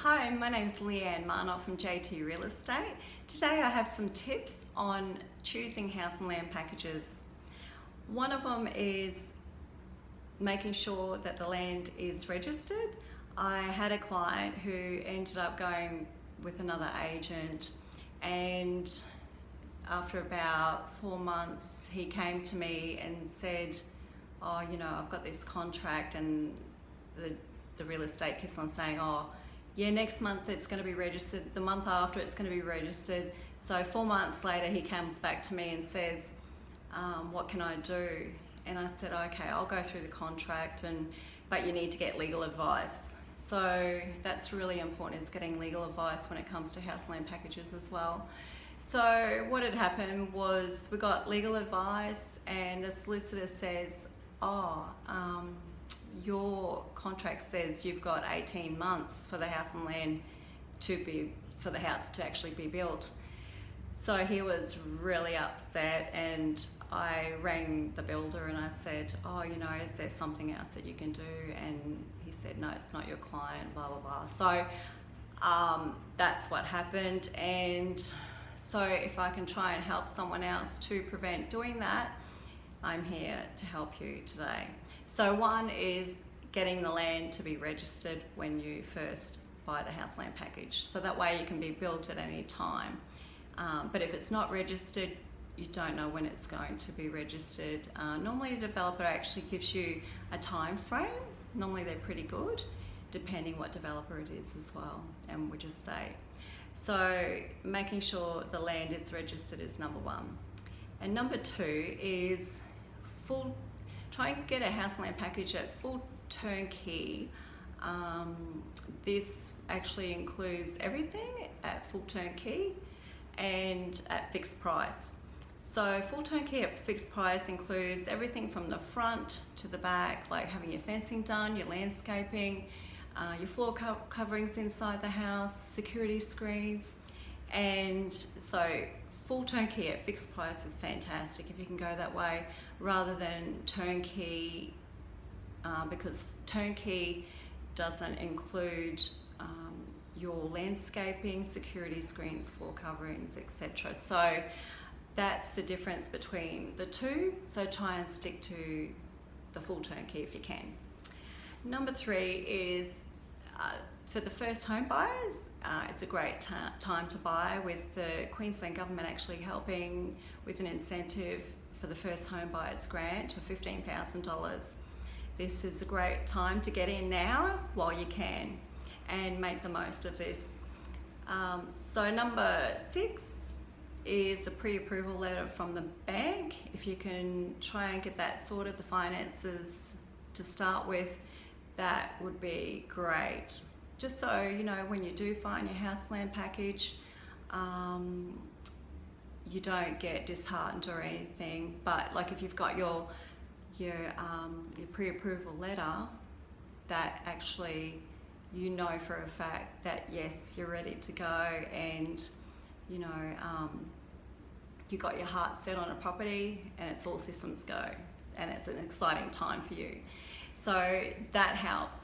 Hi, my name is Leanne Marnoff from JT Real Estate. Today I have some tips on choosing house and land packages. One of them is making sure that the land is registered. I had a client who ended up going with another agent, and after about 4 months he came to me and said, I've got this contract, and the real estate keeps on saying, yeah, next month it's going to be registered, the month after it's going to be registered. So 4 months later he comes back to me and says, what can I do? And I said, okay, I'll go through the contract, but you need to get legal advice. So that's really important, is getting legal advice when it comes to house and land packages as well. So what had happened was we got legal advice, and the solicitor says, your contract says you've got 18 months for the house and land for the house to actually be built. So he was really upset, and I rang the builder and I said, is there something else that you can do? And he said, no, it's not your client, blah, blah, blah. So that's what happened. And so if I can try and help someone else to prevent doing that, I'm here to help you today. So one is getting the land to be registered when you first buy the house land package. So that way you can be built at any time. But if it's not registered, you don't know when it's going to be registered. Normally a developer actually gives you a time frame. Normally they're pretty good, depending what developer it is as well, and which estate. So making sure the land is registered is number one. And number two is try and get a house and land package at full turnkey. This actually includes everything at full turnkey and at fixed price. So full turnkey at fixed price includes everything from the front to the back, like having your fencing done, your landscaping, your floor coverings inside the house, security screens. And so full turnkey at fixed price is fantastic if you can go that way, rather than turnkey, because turnkey doesn't include your landscaping, security screens, floor coverings, etc. So that's the difference between the two. So try and stick to the full turnkey if you can. Number three is for the first home buyers. It's a great time to buy, with the Queensland government actually helping with an incentive for the first home buyers grant of $15,000. This is a great time to get in now while you can and make the most of this. So number 6 is a pre-approval letter from the bank. If you can try and get that sorted, the finances to start with, that would be great. Just so you know, when you do find your house land package, you don't get disheartened or anything. But like if you've got your pre-approval letter, that actually you know for a fact that yes, you're ready to go, and you got your heart set on a property and it's all systems go, and it's an exciting time for you. So that helps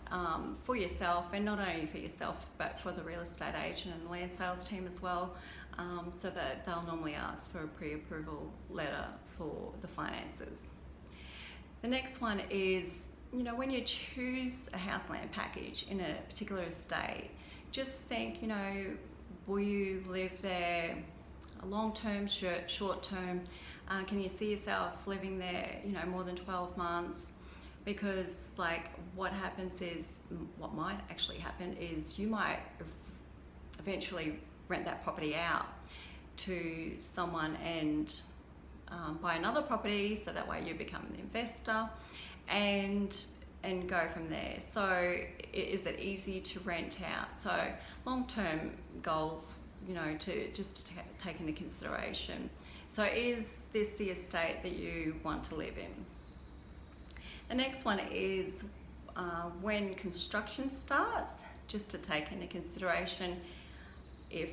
for yourself, and not only for yourself but for the real estate agent and the land sales team as well, so that they'll normally ask for a pre-approval letter for the finances. The next one is, when you choose a house land package in a particular estate, just think, will you live there long-term, short-term? Can you see yourself living there, more than 12 months? Because what might actually happen is you might eventually rent that property out to someone and buy another property, so that way you become an investor and go from there. So is it easy to rent out? So long-term goals, to take into consideration. So is this the estate that you want to live in? The next one is when construction starts, just to take into consideration if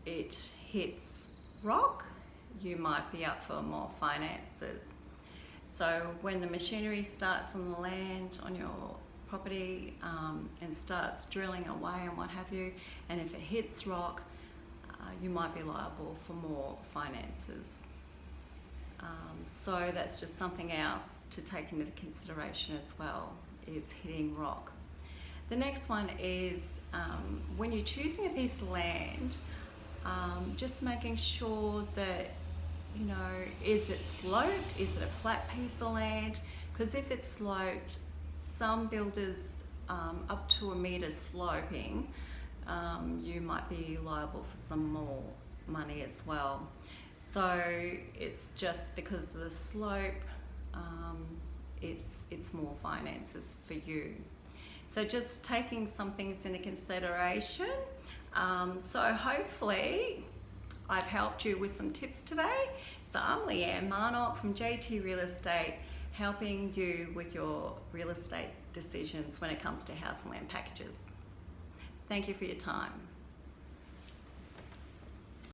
it hits rock, you might be up for more finances. So when the machinery starts on the land, on your property and starts drilling away and what have you, and if it hits rock, you might be liable for more finances. So that's just something else to take into consideration as well, is hitting rock. The next one is when you're choosing a piece of land, just making sure that, you know, is it sloped? Is it a flat piece of land? Because if it's sloped, some builders up to 1 metre sloping, you might be liable for some more money as well. So it's just because of the slope, it's more finances for you. So just taking some things into consideration. So hopefully I've helped you with some tips today. So I'm Leanne Marnock from JT Real Estate, helping you with your real estate decisions when it comes to house and land packages. Thank you for your time.